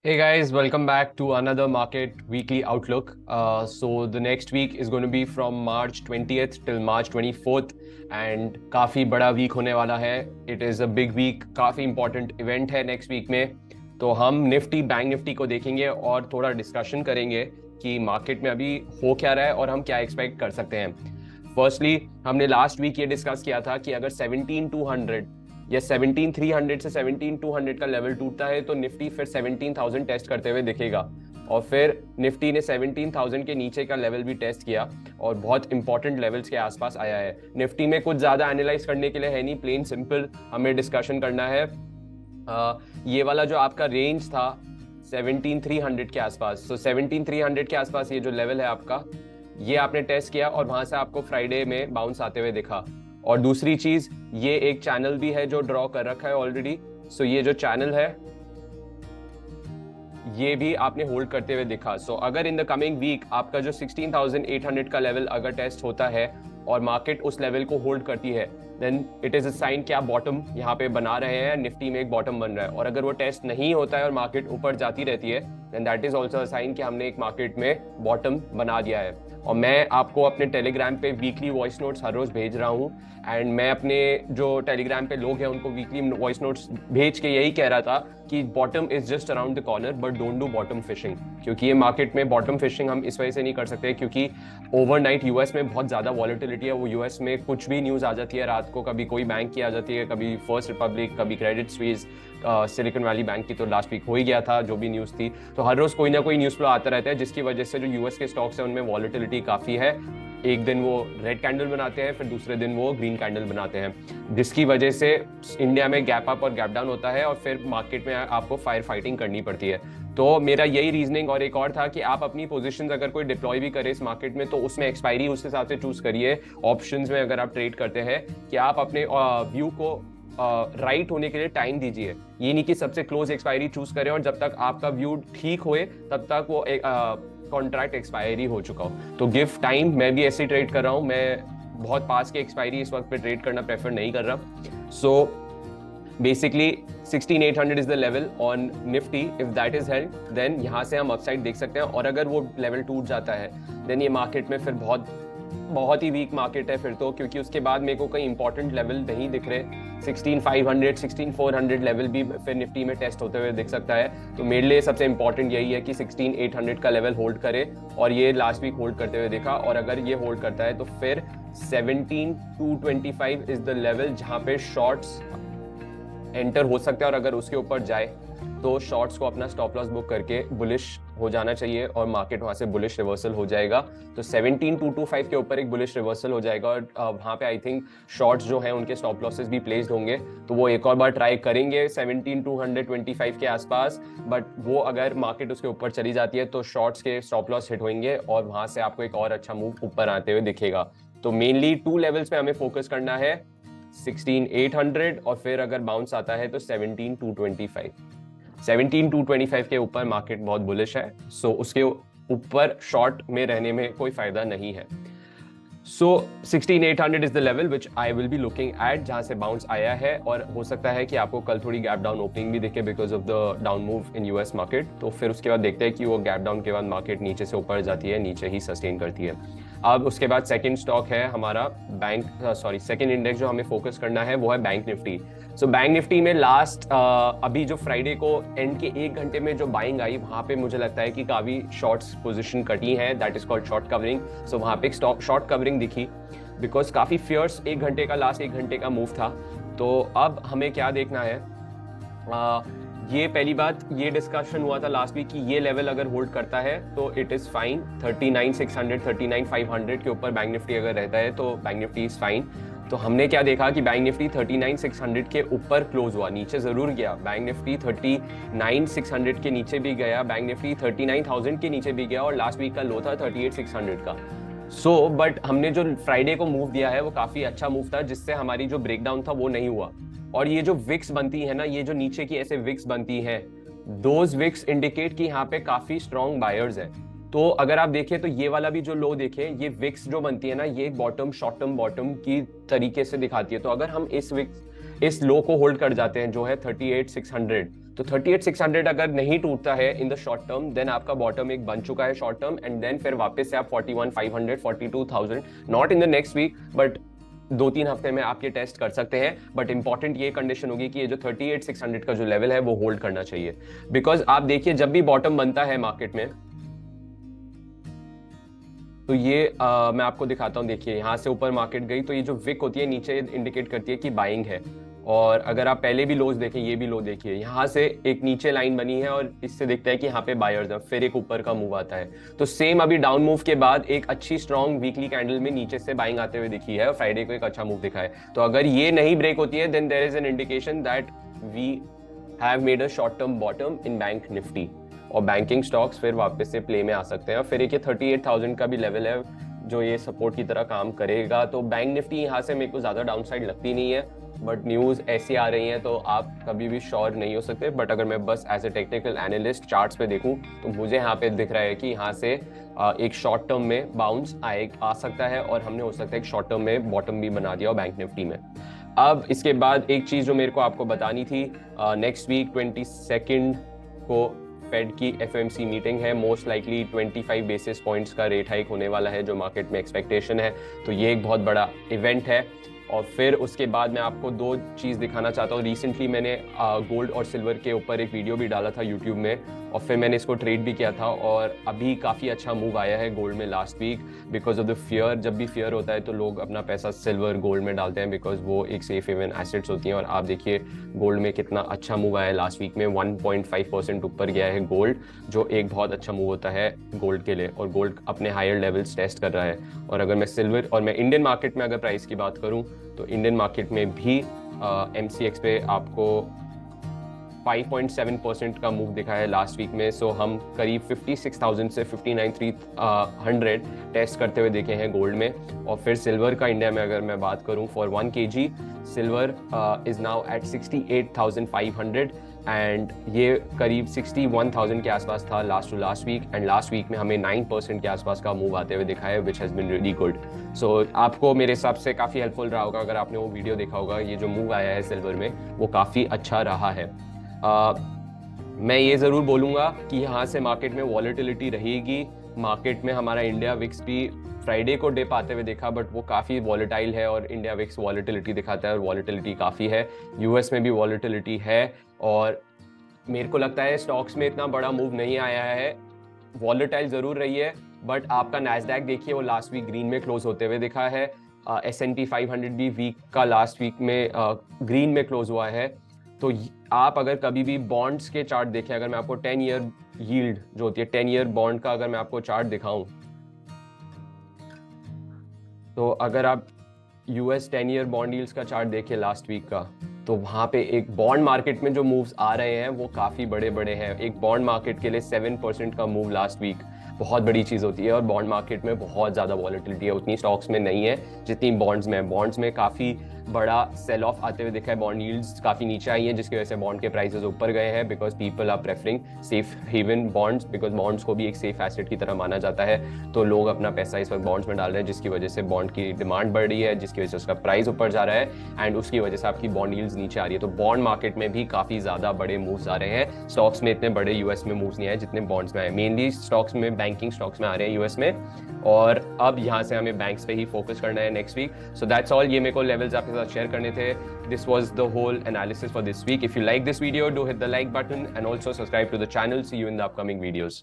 Hey guys, welcome back to another market weekly outlook. So the next week is going to be from March 20th till March 24th and काफ़ी बड़ा week होने वाला है. It is a big week, काफ़ी important event है next week में. तो हम निफ्टी बैंक निफ्टी को देखेंगे और थोड़ा डिस्कशन करेंगे कि मार्केट में अभी हो क्या रहा है और हम क्या एक्सपेक्ट कर सकते हैं. फर्स्टली हमने लास्ट वीक ये डिस्कस किया था कि अगर 17,200 या 17,300 से 17,200 का लेवल टूटता है तो निफ्टी फिर 17,000 टेस्ट करते हुए दिखेगा. और फिर निफ्टी ने 17,000 के नीचे का लेवल भी टेस्ट किया और बहुत इंपॉर्टेंट लेवल्स के आसपास आया है. निफ्टी में कुछ ज़्यादा एनालाइज करने के लिए है नहीं, प्लेन सिंपल हमें डिस्कशन करना है. ये वाला जो आपका रेंज था 17,300 के आसपास, तो 17,300 के आसपास ये जो लेवल है आपका, ये आपने टेस्ट किया और वहां से आपको फ्राइडे में बाउंस आते हुए दिखा. और दूसरी चीज, ये एक चैनल भी है जो ड्रॉ कर रखा है ऑलरेडी. सो ये जो चैनल है ये भी आपने होल्ड करते हुए दिखा. सो अगर इन द कमिंग वीक आपका जो 16,800 का लेवल अगर टेस्ट होता है और मार्केट उस लेवल को होल्ड करती है, then it is a sign कि आप बॉटम यहाँ पे बना रहे हैं, निफ्टी में एक बॉटम बन रहा है. और अगर वो टेस्ट नहीं होता है और मार्केट ऊपर जाती रहती है, then that is also a sign कि हमने एक मार्केट में बॉटम बना दिया है. और मैं आपको अपने टेलीग्राम पे वीकली वॉइस नोट्स हर रोज भेज रहा हूँ. एंड मैं अपने जो टेलीग्राम पे लोग हैं उनको वीकली वॉइस नोट्स भेज के यही कह रहा था कि bottom is just around the corner, but don't do bottom fishing. क्योंकि ये मार्केट में बॉटम फिशिंग हम इस वजह से नहीं कर सकते क्योंकि ओवरनाइट यूएस में बहुत ज़्यादा वॉलेटिलिटी है. वो यूएस में कुछ भी न्यूज़ आ जाती है रात को, कभी कोई बैंक की आ जाती है, कभी फर्स्ट रिपब्लिक, कभी Credit Suisse, silicon valley bank की तो लास्ट वीक हो ही गया था जो भी न्यूज़ थी. तो हर रोज़ कोई ना कोई न्यूज़ फ्लो आता रहता है जिसकी वजह से जो यूएस के स्टॉक्स हैं उनमें वॉलेटिलिटी काफ़ी है. एक दिन वो रेड कैंडल बनाते हैं, फिर दूसरे दिन वो ग्रीन कैंडल बनाते हैं, जिसकी वजह से इंडिया में गैप अप और गैप डाउन होता है और फिर मार्केट में आपको फायर फाइटिंग करनी पड़ती है. तो मेरा यही रीजनिंग और एक और था कि आप अपनी पोजीशंस अगर कोई डिप्लॉय भी करे इस मार्केट में तो उसमें एक्सपायरी उस हिसाब से चूज करिए. ऑप्शंस में अगर आप ट्रेड करते हैं कि आप अपने व्यू को राइट होने के लिए टाइम दीजिए. ये नहीं कि सबसे क्लोज एक्सपायरी चूज करें और जब तक आपका व्यू ठीक होए तब तक वो कॉन्ट्रैक्ट एक्सपायरी हो चुका हो. तो गिव टाइम. मैं भी ऐसे ट्रेड कर रहा हूँ, मैं बहुत पास के एक्सपायरी इस वक्त पे ट्रेड करना प्रेफर नहीं कर रहा. So basically 16,800 is the level on Nifty. If that is held then यहाँ से हम अपसाइड देख सकते हैं. और अगर वो लेवल टूट जाता है देन ये मार्केट में फिर बहुत ही वीक मार्केट है फिर तो, क्योंकि उसके बाद मेरे को कई इंपॉर्टेंट लेवल नहीं दिख रहे. 16,500 16,400 लेवल भी फिर निफ्टी में टेस्ट होते हुए दिख सकता है. तो मेरे लिए सबसे इंपॉर्टेंट यही है कि 16,800 का लेवल होल्ड करे और ये लास्ट वीक होल्ड करते हुए देखा. और अगर ये होल्ड करता है तो फिर 17,225 इज द लेवल जहां पे शॉर्ट्स एंटर हो सकते हैं. और अगर उसके ऊपर जाए तो शॉर्ट्स को अपना स्टॉप लॉस बुक करके बुलिश हो जाना चाहिए और मार्केट वहां से बुलिश रिवर्सल हो जाएगा. तो 17,225 के ऊपर एक बुलिश रिवर्सल हो जाएगा और वहां पे आई थिंक शॉर्ट्स जो हैं उनके स्टॉप लॉसेस भी प्लेस्ड होंगे. तो वो एक और बार ट्राई करेंगे 17,225 के आसपास. बट वो अगर मार्केट उसके ऊपर चली जाती है तो शॉर्ट्स के स्टॉप लॉस हिट होंगे और वहां से आपको एक और अच्छा मूव ऊपर आते हुए दिखेगा. तो मेनली 2 लेवल्स पे हमें फोकस करना है, 16,800 और फिर अगर बाउंस आता है तो 17,225. 17,225 के ऊपर मार्केट बहुत बुलिश है. सो उसके ऊपर शॉर्ट में रहने में कोई फायदा नहीं है. सो 16,800 is the level which I will be looking at, जहां से बाउंस आया है. और हो सकता है कि आपको कल थोड़ी गैप डाउन ओपनिंग भी दिखे because of the down move in US market. तो फिर उसके बाद देखते हैं कि वो गैप डाउन के बाद मार्केट नीचे से ऊपर जाती है, नीचे ही सस्टेन करती है. अब उसके बाद सेकंड स्टॉक है हमारा सेकंड इंडेक्स जो हमें फोकस करना है वो है bank Nifty. So bank Nifty में लास्ट अभी जो फ्राइडे को एंड के 1 घंटे में जो बाइंग आई वहां पे मुझे लगता है कि काफी शॉर्ट्स पोजीशन कटी है. That is called short covering. So वहां पे एक शॉर्ट कवरिंग दिखी बिकॉज काफी फियर्स 1 घंटे का लास्ट 1 घंटे का मूव था. तो अब हमें क्या देखना है, ये पहली बात, ये डिस्कशन हुआ था लास्ट वीक कि ये लेवल अगर होल्ड करता है तो इट इज फाइन. 39,600 39,500 के ऊपर बैंक निफ्टी अगर रहता है तो बैंक निफ्टी इज फाइन. तो हमने क्या देखा कि बैंक निफ्टी 39,600 के ऊपर क्लोज हुआ, नीचे जरूर गया. बैंक निफ्टी 39,600 के नीचे भी गया, बैंक निफ्टी 39,000 के नीचे भी गया और लास्ट वीक का लो था 38,600 का. बट हमने जो फ्राइडे को मूव दिया है वो काफी अच्छा मूव था जिससे हमारी जो ब्रेकडाउन था वो नहीं हुआ. और ये जो विक्स बनती है ना, ये जो नीचे की ऐसे विक्स बनती हैं, दोज विक्स इंडिकेट कि यहाँ पे काफी स्ट्रॉन्ग बायर्स हैं. तो अगर आप देखें तो ये वाला भी जो लो देखें, ये विक्स जो बनती है ना, ये बॉटम शॉर्ट टर्म बॉटम की तरीके से दिखाती है. तो अगर हम इस लो को होल्ड कर जाते हैं जो है 38,600, तो 38,600 अगर नहीं टूटता है in the short term, then आपका बॉटम एक बन चुका है शॉर्ट टर्म, एंड देन फिर वापस से आप 41,500, 42,000, not in the next week but 2-3 हफ्ते में आप ये टेस्ट कर सकते हैं। बट इंपॉर्टेंट ये कंडीशन होगी कि ये जो 38,600 का जो लेवल है वो होल्ड करना चाहिए। बिकॉज आप देखिए जब भी बॉटम बनता है मार्केट में, तो ये मैं आपको दिखाता हूँ। देखिए यहाँ से ऊपर मार्केट गई तो ये जो विक होती है नीचे इंडिकेट करती है कि बाइंग है। और अगर आप पहले भी लोज देखें, ये भी लो देखिए, यहाँ से एक नीचे लाइन बनी है और इससे दिखता है कि यहाँ पे बायर्स है, फिर एक ऊपर का मूव आता है। तो सेम अभी डाउन मूव के बाद एक अच्छी स्ट्रॉन्ग वीकली कैंडल में नीचे से बाइंग आते हुए दिखी है और फ्राइडे को एक अच्छा मूव दिखा है। तो अगर ये नहीं ब्रेक होती है then there is an indication that we have made a short term bottom in bank Nifty, और बैंकिंग स्टॉक्स फिर वापस से प्ले में आ सकते हैं। और फिर एक 38,000 का भी लेवल है जो ये सपोर्ट की तरह काम करेगा। तो बैंक निफ्टी यहाँ से मेरे को ज्यादा डाउनसाइड लगती नहीं है, बट न्यूज ऐसी आ रही हैं तो आप कभी भी श्योर नहीं हो सकते। बट अगर मैं बस as a technical analyst charts पे देखूं तो मुझे यहाँ पे दिख रहा है कि यहाँ से एक शॉर्ट टर्म में बाउंस आ सकता है, और हमने हो सकता है एक शॉर्ट टर्म में बॉटम भी बना दिया बैंक निफ्टी में। अब इसके बाद एक चीज जो मेरे को आपको बतानी थी, नेक्स्ट वीक 22 को फेड की एफओएमसी मीटिंग है। मोस्ट लाइकली 25 बेसिस पॉइंट्स का रेट हाइक होने वाला है जो मार्केट में एक्सपेक्टेशन है। तो ये एक बहुत बड़ा इवेंट है। और फिर उसके बाद मैं आपको दो चीज़ दिखाना चाहता हूँ। रिसेंटली मैंने गोल्ड और सिल्वर के ऊपर एक वीडियो भी डाला था यूट्यूब में, और फिर मैंने इसको ट्रेड भी किया था, और अभी काफ़ी अच्छा मूव आया है गोल्ड में last week because of the fear. जब भी फियर होता है तो लोग अपना पैसा सिल्वर गोल्ड में डालते हैं बिकॉज वो एक सेफ हेवन एसेट्स होती हैं। और आप देखिए गोल्ड में कितना अच्छा मूव आया है लास्ट वीक में, 1.5% ऊपर गया है गोल्ड, जो एक बहुत अच्छा मूव होता है गोल्ड के लिए, और गोल्ड अपने हायर लेवल्स टेस्ट कर रहा है। और अगर मैं सिल्वर और मैं इंडियन मार्केट में अगर प्राइस की बात करूं तो इंडियन मार्केट में भी MCX पे आपको 5.7% का मूव दिखा है लास्ट वीक में। सो हम करीब 56,000 से 59,300 टेस्ट करते हुए देखे हैं गोल्ड में। और फिर सिल्वर का इंडिया में अगर मैं बात करूं, for 1 kg silver is now at 68,500, and ये करीब 61,000 के आसपास था last to last week. And last week में हमें 9% के आसपास का मूव आते हुए दिखा है, which has been really good. So आपको मेरे हिसाब से काफ़ी हेल्पफुल रहा होगा अगर आपने वो वीडियो देखा होगा। ये जो मूव आया है सिल्वर में वो काफ़ी अच्छा रहा है। मैं ये ज़रूर बोलूँगा कि यहाँ से मार्केट में वॉलेटिलिटी रहेगी। मार्केट में हमारा इंडिया विक्स भी फ्राइडे को डिप आते हुए देखा, बट वो काफ़ी वॉलेटाइल है, और इंडिया विक्स वॉलेटिलिटी दिखाता है और वॉलेटिलिटी काफ़ी है। यूएस में भी वॉलेटिलिटी है, और मेरे को लगता है स्टॉक्स में इतना बड़ा मूव नहीं आया है। वॉलेटाइल ज़रूर रही है, बट आपका नैस्डैक देखिए वो लास्ट वीक ग्रीन में क्लोज होते हुए दिखा है। S&P 500 भी वीक का लास्ट वीक में ग्रीन में क्लोज हुआ है। तो आप अगर कभी भी बॉन्ड्स के चार्ट देखें, अगर मैं आपको 10 ईयर यील्ड जो होती है 10 ईयर बॉन्ड का अगर मैं आपको चार्ट दिखाऊं, तो अगर आप US 10 ईयर बॉन्ड यील्ड्स का चार्ट देखें लास्ट वीक का, तो वहाँ पे एक बॉन्ड मार्केट में जो मूव्स आ रहे हैं वो काफ़ी बड़े बड़े हैं। एक बॉन्ड मार्केट के लिए 7% का मूव लास्ट वीक बहुत बड़ी चीज़ होती है, और बॉन्ड मार्केट में बहुत ज़्यादा वॉलेटिलिटी है, उतनी स्टॉक्स में नहीं है जितनी बॉन्ड्स में है। बॉन्ड्स में काफ़ी बड़ा सेल ऑफ आते हुए दिखा है, बॉन्ड यील्ड्स काफ़ी नीचे आई हैं जिसकी वजह से बॉन्ड के प्राइसेस ऊपर गए हैं, because people are preferring safe haven bonds, because bonds को भी एक सेफ एसेट की तरह माना जाता है। तो लोग अपना पैसा इस वक्त बॉन्ड्स में डाल रहे हैं, जिसकी वजह से बॉन्ड की डिमांड बढ़ रही है, जिसकी वजह से उसका प्राइस ऊपर जा रहा है, एंड उसकी वजह से आपकी बॉन्ड यील्ड्स नीचे आ रही है। तो बॉन्ड मार्केट में भी काफ़ी ज़्यादा बड़े मूव्स आ रहे हैं। स्टॉक्स में इतने बड़े US में मूव्स नहीं आए जितने बॉन्ड्स में आए। मेनली स्टॉक्स में बैंकिंग स्टॉक्स में आ रहे हैं US में, और अब यहाँ से हमें बैंक्स पे ही फोकस करना है next week. So that's all. ये मेरे को लेवल्स आपके साथ शेयर करने थे। This was the whole analysis for this week. If you like this video, do hit the like button and also subscribe to the channel. See you in the upcoming videos.